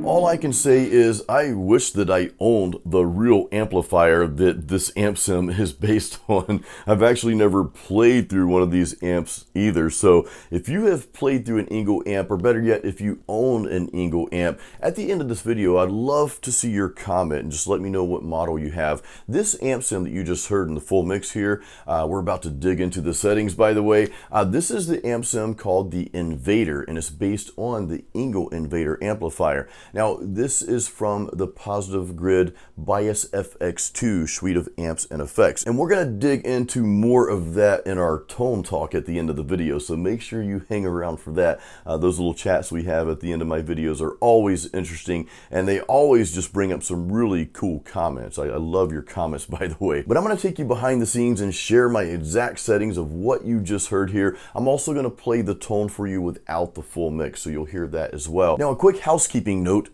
All I can say is I wish that I owned the real amplifier that this amp sim is based on. I've actually never played through one of these amps either. So if you have played through an ENGL amp, or better yet, if you own an ENGL amp, at the end of this video, I'd love to see your comment and just let me know what model you have. This amp sim that you just heard in the full mix here, we're about to dig into the settings, by the way. This is the amp sim called the Invader, and it's based on the ENGL Invader amplifier. Now, this is from the Positive Grid Bias FX2 suite of amps and effects. And we're going to dig into more of that in our tone talk at the end of the video, so make sure you hang around for that. Those little chats we have at the end of my videos are always interesting, and they always just bring up some really cool comments. I love your comments, by the way. But I'm going to take you behind the scenes and share my exact settings of what you just heard here. I'm also going to play the tone for you without the full mix, so you'll hear that as well. Now, a quick housekeeping note.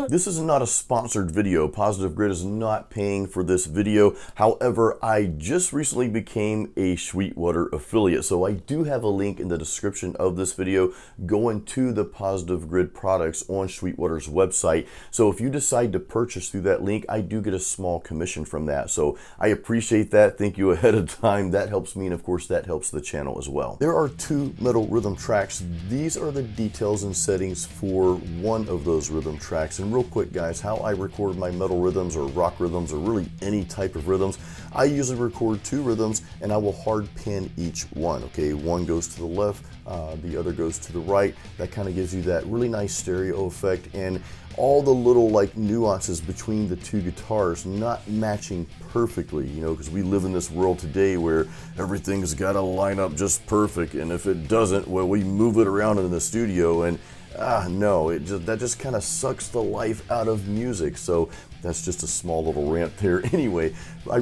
This is not a sponsored video. Positive Grid is not paying for this video. However, I just recently became a Sweetwater affiliate, so I do have a link in the description of this video going to the Positive Grid products on Sweetwater's website. So if you decide to purchase through that link, I do get a small commission from that. So I appreciate that. Thank you ahead of time. That helps me, and of course that helps the channel as well. There are two metal rhythm tracks. These are the details and settings for one of those rhythm tracks. And real quick, guys, how I record my metal rhythms or rock rhythms or really any type of rhythms, I usually record two rhythms and I will hard pan each one. Okay, one goes to the left, the other goes to the right. That kind of gives you that really nice stereo effect, and all the little like nuances between the two guitars not matching perfectly, you know, because we live in this world today where everything's got to line up just perfect, and if it doesn't, well, we move it around in the studio, and no, that just kind of sucks the life out of music. So that's just a small little rant there. Anyway, I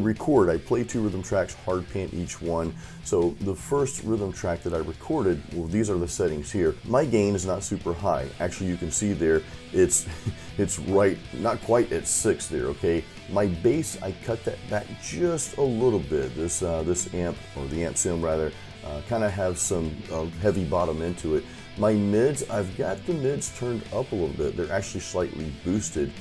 play two rhythm tracks, hard pan each one. So the first rhythm track that I recorded, well, these are the settings here. My gain is not super high. Actually, you can see there, it's right, not quite at 6 there, okay? My bass, I cut that back just a little bit. This amp, or the amp sim rather, kind of has some heavy bottom into it. My mids, I've got the mids turned up a little bit. They're actually slightly boosted.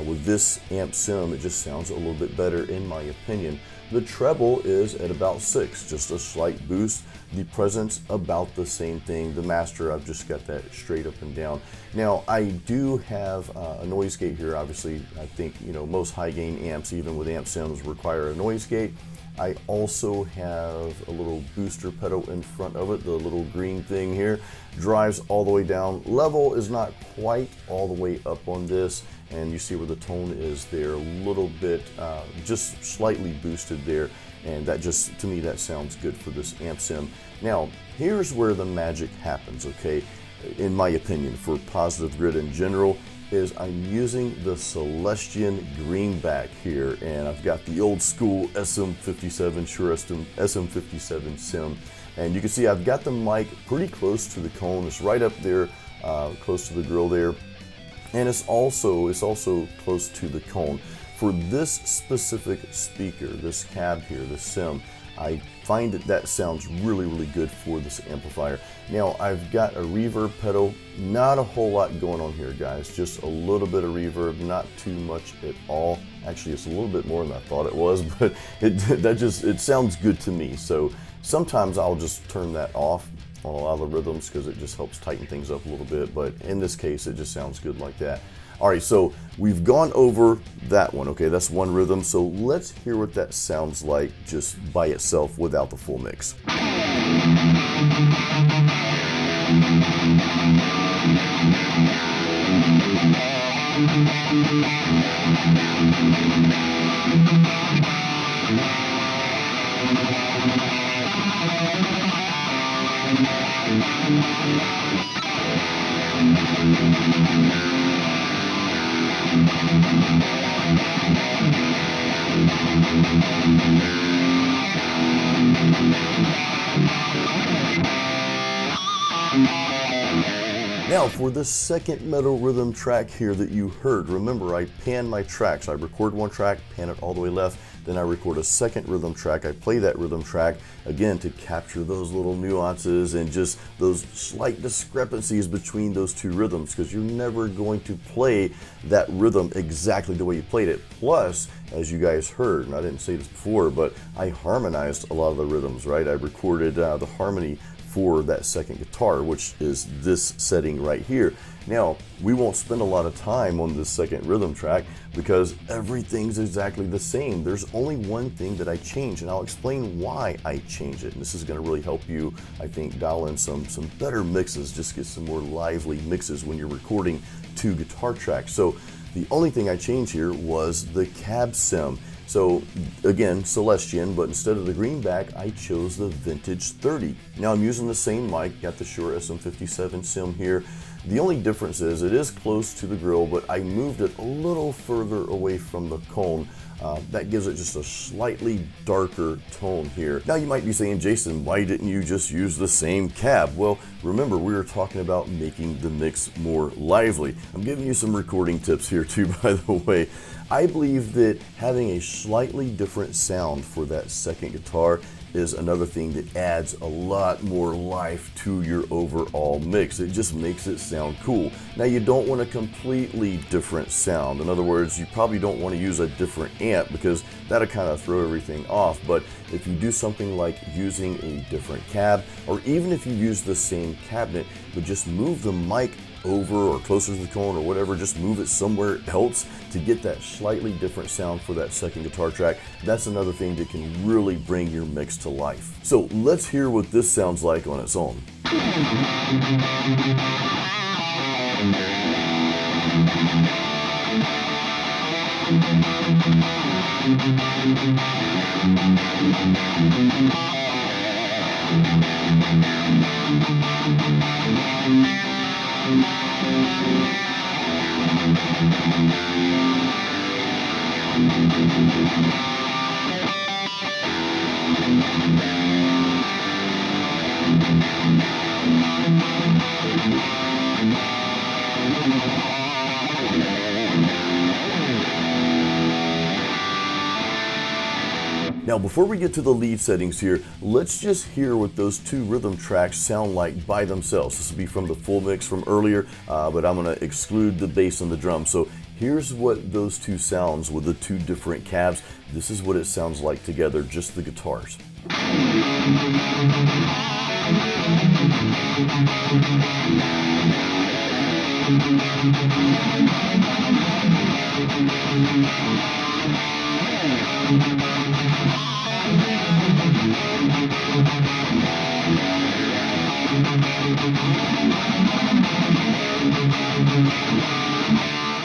With this amp sim, it just sounds a little bit better in my opinion. The treble is at about 6, just a slight boost. The presence, about the same thing. The master, I've just got that straight up and down. Now, I do have a noise gate here. Obviously, I think, you know, most high gain amps, even with amp sims, require a noise gate. I also have a little booster pedal in front of it. The little green thing here drives all the way down. Level is not quite all the way up on this, and you see where the tone is there, a little bit, just slightly boosted there, and that just, to me, that sounds good for this amp sim. Now, here's where the magic happens, okay, in my opinion, for Positive Grid in general, is I'm using the Celestion greenback here, and I've got the old school SM57 Shure SM57 sim, and you can see I've got the mic pretty close to the cone. It's right up there, close to the grill there, and it's also close to the cone. For this specific speaker, this cab here, this sim, I find that sounds really good for this amplifier. Now I've got a reverb pedal, not a whole lot going on here, guys, just a little bit of reverb, not too much at all. Actually, it's a little bit more than I thought it was, but it sounds good to me. So sometimes I'll just turn that off on a lot of the rhythms because it just helps tighten things up a little bit, but in this case it just sounds good like that. All right, so we've gone over that one, okay? That's one rhythm, so let's hear what that sounds like just by itself without the full mix. Now for the second metal rhythm track here that you heard, remember I pan my tracks. I record one track, pan it all the way left, then I record a second rhythm track. I play that rhythm track again to capture those little nuances and just those slight discrepancies between those two rhythms, because you're never going to play that rhythm exactly the way you played it. Plus, as you guys heard, and I didn't say this before, but I harmonized a lot of the rhythms, right? I recorded the harmony for that second guitar, which is this setting right here. Now, we won't spend a lot of time on this second rhythm track because everything's exactly the same. There's only one thing that I changed, and I'll explain why I changed it. And this is going to really help you, I think, dial in some better mixes, just get some more lively mixes when you're recording two guitar tracks. So the only thing I changed here was the cab sim. So again, Celestian, but instead of the greenback, I chose the Vintage 30. Now I'm using the same mic, got the Shure SM57 sim here. The only difference is it is close to the grill, but I moved it a little further away from the cone. That gives it just a slightly darker tone here. Now you might be saying, Jason, why didn't you just use the same cab? Well, remember we were talking about making the mix more lively. I'm giving you some recording tips here too, by the way. I believe that having a slightly different sound for that second guitar is another thing that adds a lot more life to your overall mix. It just makes it sound cool. Now you don't want a completely different sound. In other words, you probably don't want to use a different amp because that'll kind of throw everything off. But if you do something like using a different cab, or even if you use the same cabinet, but just move the mic over or closer to the cone or whatever, just move it somewhere else to get that slightly different sound for that second guitar track. That's another thing that can really bring your mix to life. So let's hear what this sounds like on its own. Now, before we get to the lead settings here, let's just hear what those two rhythm tracks sound like by themselves. This will be from the full mix from earlier, but I'm going to exclude the bass and the drums. So here's what those two sounds with the two different cabs. This is what it sounds like together, just the guitars.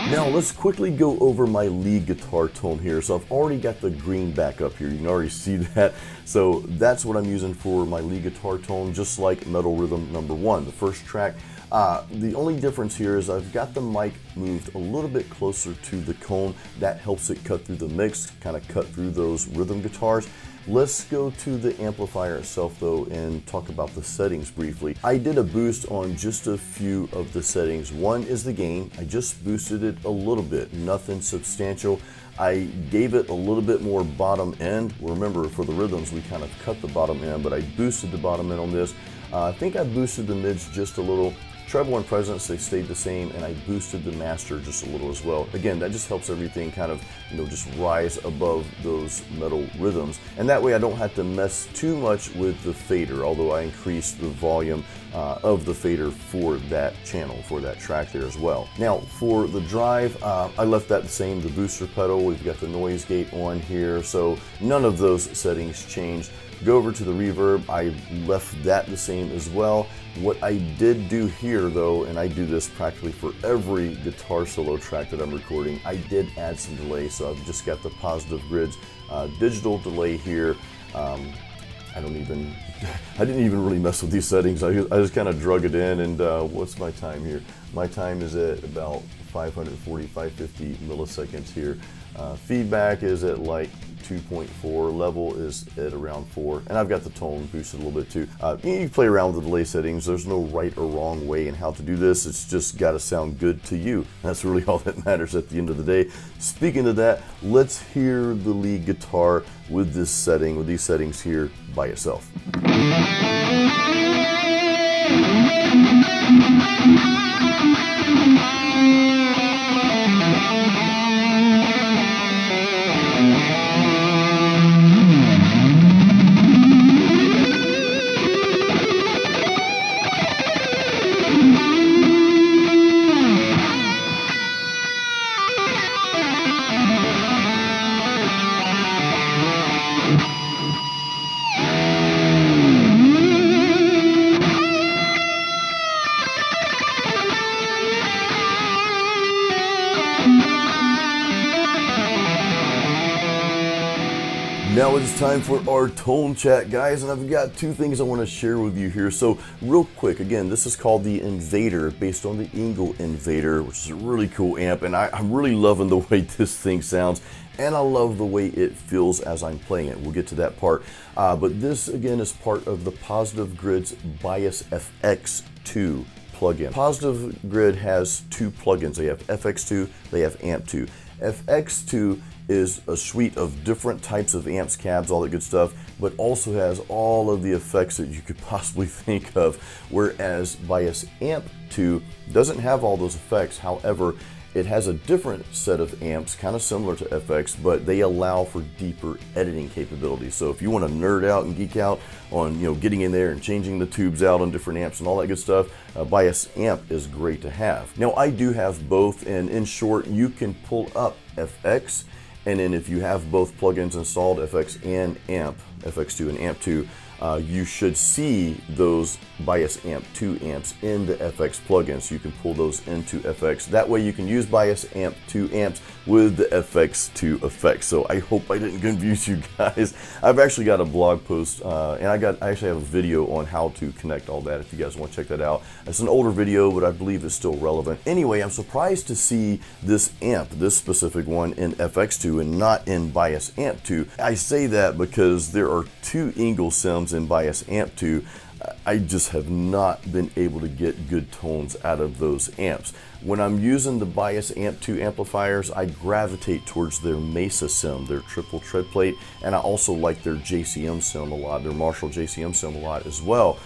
Now let's quickly go over my lead guitar tone here. So I've already got the green back up here. You can already see that. So that's what I'm using for my lead guitar tone, just like Metal Rhythm number 1, the first track. The only difference here is I've got the mic moved a little bit closer to the cone. That helps it cut through the mix, kind of cut through those rhythm guitars. Let's go to the amplifier itself though and talk about the settings briefly. I did a boost on just a few of the settings. One is the gain. I just boosted it a little bit, nothing substantial. I gave it a little bit more bottom end. Remember, for the rhythms, we kind of cut the bottom end, but I boosted the bottom end on this. I think I boosted the mids just a little. Treble and presence, they stayed the same, and I boosted the master just a little as well. Again, that just helps everything kind of, just rise above those metal rhythms. And that way I don't have to mess too much with the fader, although I increased the volume of the fader for that channel, for that track there as well. Now, for the drive, I left that the same, the booster pedal. We've got the noise gate on here, so none of those settings changed. Go over to the reverb, I left that the same as well. What I did do here though, and I do this practically for every guitar solo track that I'm recording, I did add some delay, so I've just got the Positive Grids digital delay here. I didn't even really mess with these settings. I just kind of drug it in, and what's my time here? My time is at about 540, 550 milliseconds here. Feedback is at like 2.4, level is at around 4, and I've got the tone boosted a little bit too. You can play around with the delay settings. There's no right or wrong way in how to do this. It's just got to sound good to you. That's really all that matters at the end of the day. Speaking of that, let's hear the lead guitar with this setting, with these settings here by itself. Now it is time for our tone chat, guys, and I've got two things I want to share with you here. So real quick, again, this is called the Invader, based on the ENGL Invader, which is a really cool amp, and I'm really loving the way this thing sounds, and I love the way it feels as I'm playing it. We'll get to that part, but this again is part of the Positive Grid's Bias FX2 plugin. Positive Grid has two plugins. They have FX2, they have AMP2. FX2 is a suite of different types of amps, cabs, all that good stuff, but also has all of the effects that you could possibly think of, whereas Bias AMP2 doesn't have all those effects. However, it has a different set of amps, kind of similar to FX, but they allow for deeper editing capabilities. So if you want to nerd out and geek out on getting in there and changing the tubes out on different amps and all that good stuff, Bias Amp is great to have. Now I do have both, and in short, you can pull up FX, and then if you have both plugins installed, FX and AMP, FX2 and AMP2, you should see those Bias AMP2 amps in the FX plugin, so you can pull those into FX. That way you can use Bias AMP2 amps with the FX2 effects. So I hope I didn't confuse you guys. I've actually got a blog post, and I actually have a video on how to connect all that if you guys want to check that out. It's an older video, but I believe it's still relevant. Anyway, I'm surprised to see this amp, this specific one, in FX2 and not in Bias AMP2. I say that because there are two ENGL sims in Bias AMP2. I just have not been able to get good tones out of those amps. When I'm using the Bias AMP2 amplifiers, I gravitate towards their Mesa sim, their triple tread plate, and I also like their JCM sim a lot, their Marshall JCM sim a lot as well.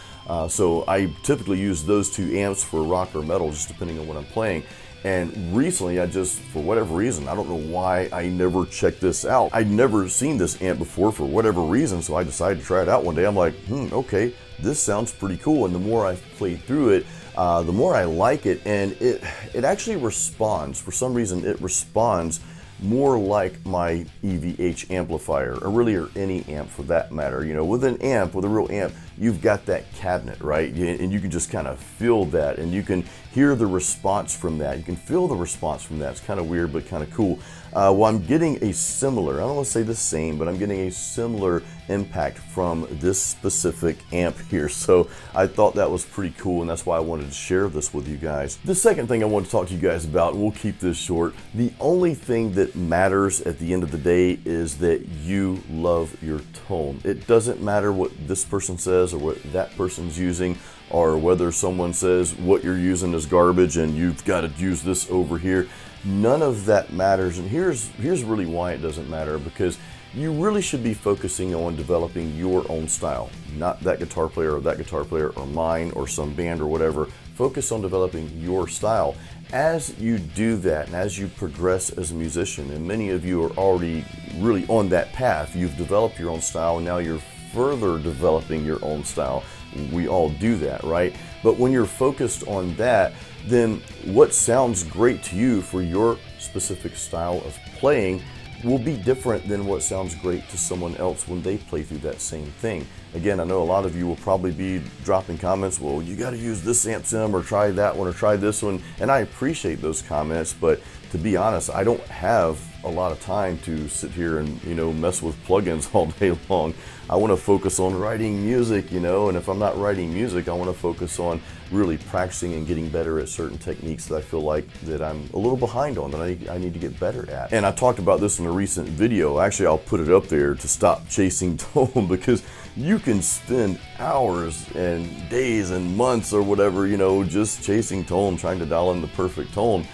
So I typically use those two amps for rock or metal, just depending on what I'm playing. And recently, I just, for whatever reason, I don't know why I never checked this out. I'd never seen this amp before for whatever reason, so I decided to try it out one day. I'm like, okay, this sounds pretty cool. And the more I've played through it, the more I like it, and it actually responds. For some reason, it responds more like my EVH amplifier, or any amp for that matter. With an amp, with a real amp, you've got that cabinet, right? And you can just kind of feel that, and you can hear the response from that. You can feel the response from that. It's kind of weird, but kind of cool. Well, I'm getting a similar, I don't want to say the same, but I'm getting a similar impact from this specific amp here. So I thought that was pretty cool, and that's why I wanted to share this with you guys. The second thing I want to talk to you guys about, and we'll keep this short, the only thing that matters at the end of the day is that you love your tone. It doesn't matter what this person says or what that person's using, or whether someone says what you're using is garbage and you've got to use this over here. none of that matters. And here's really why it doesn't matter, because you really should be focusing on developing your own style, not that guitar player or mine or some band or whatever. Focus on developing your style. As you do that and as you progress as a musician, and many of you are already really on that path, you've developed your own style and now you're further developing your own style. We all do that, right? But when you're focused on that, then what sounds great to you for your specific style of playing will be different than what sounds great to someone else when they play through that same thing. Again, I know a lot of you will probably be dropping comments, well, you got to use this amp sim or try that one or try this one, and I appreciate those comments, but to be honest, I don't have a lot of time to sit here and, mess with plugins all day long. I want to focus on writing music, and if I'm not writing music, I want to focus on really practicing and getting better at certain techniques that I feel like that I'm a little behind on, that I need to get better at. And I talked about this in a recent video. Actually, I'll put it up there, to stop chasing tone, because you can spend hours and days and months or whatever, just chasing tone, trying to dial in the perfect tone,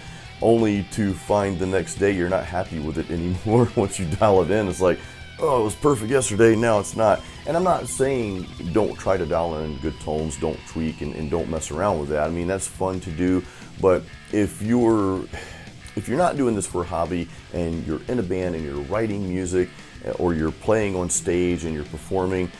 only to find the next day you're not happy with it anymore. Once you dial it in, it's like, oh, it was perfect yesterday, now it's not. And I'm not saying don't try to dial in good tones, don't tweak, and don't mess around with that. I mean, that's fun to do, but if you're not doing this for a hobby and you're in a band and you're writing music, or you're playing on stage and you're performing,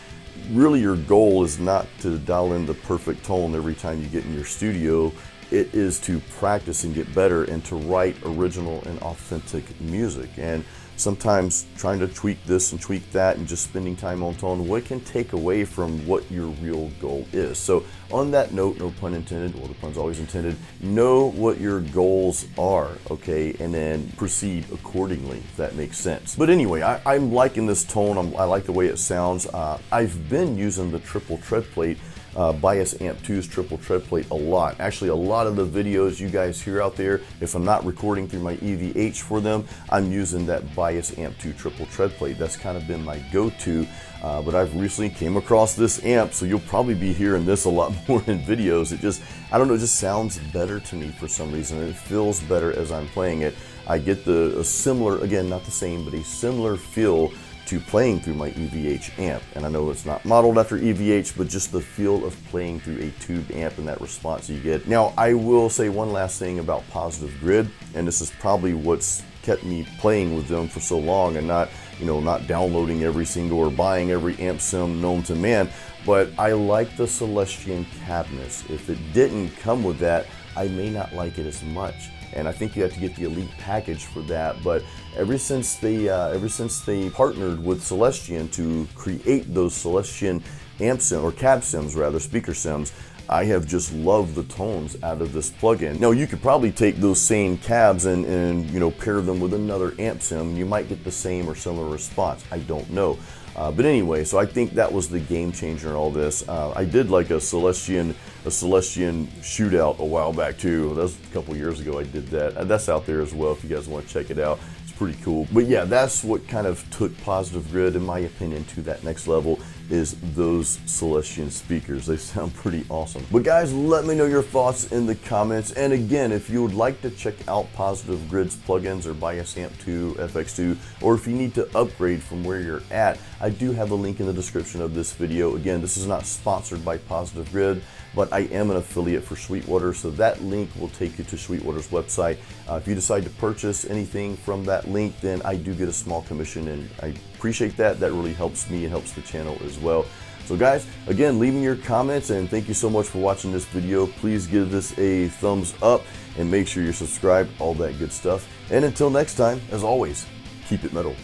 really your goal is not to dial in the perfect tone every time you get in your studio. It is to practice and get better and to write original and authentic music. And sometimes trying to tweak this and tweak that and just spending time on tone, what can take away from what your real goal is. So on that note, no pun intended, well, the pun's always intended, know what your goals are, okay, and then proceed accordingly, if that makes sense. But anyway, I'm liking this tone. I like the way it sounds. I've been using the triple tread plate, Bias Amp 2's triple tread plate a lot. Actually, a lot of the videos you guys hear out there, if I'm not recording through my EVH for them, I'm using that Bias Amp 2 triple tread plate. That's kind of been my go-to, but I've recently came across this amp, so you'll probably be hearing this a lot more in videos. It just, I don't know, it just sounds better to me for some reason. It feels better as I'm playing it. I get a similar, again, not the same, but a similar feel to playing through my EVH amp. And I know it's not modeled after EVH, but just the feel of playing through a tube amp and that response you get. Now, I will say one last thing about Positive Grid, and this is probably what's kept me playing with them for so long and not, not downloading every single or buying every amp sim known to man, but I like the Celestion cabinets. If it didn't come with that, I may not like it as much. And I think you have to get the Elite package for that. But ever since they partnered with Celestion to create those Celestion amp sim, or cab sims rather, speaker sims, I have just loved the tones out of this plugin. Now, you could probably take those same cabs and pair them with another amp sim. You might get the same or similar response. I don't know. But anyway, so I think that was the game changer in all this. I did like a Celestion shootout a while back too. That was a couple years ago I did that. That's out there as well if you guys want to check it out. It's pretty cool. But yeah, that's what kind of took Positive Grid, in my opinion, to that next level, is those Celestion speakers. They sound pretty awesome. But guys, let me know your thoughts in the comments. And again, if you would like to check out Positive Grid's plugins or Bias Amp 2, FX2, or if you need to upgrade from where you're at, I do have a link in the description of this video. Again, this is not sponsored by Positive Grid, but I am an affiliate for Sweetwater, so that link will take you to Sweetwater's website. If you decide to purchase anything from that link, then I do get a small commission, and I appreciate that. That really helps me and helps the channel as well. So guys, again, leave me your comments, and thank you so much for watching this video. Please give this a thumbs up and make sure you're subscribed, all that good stuff. And until next time, as always, keep it metal.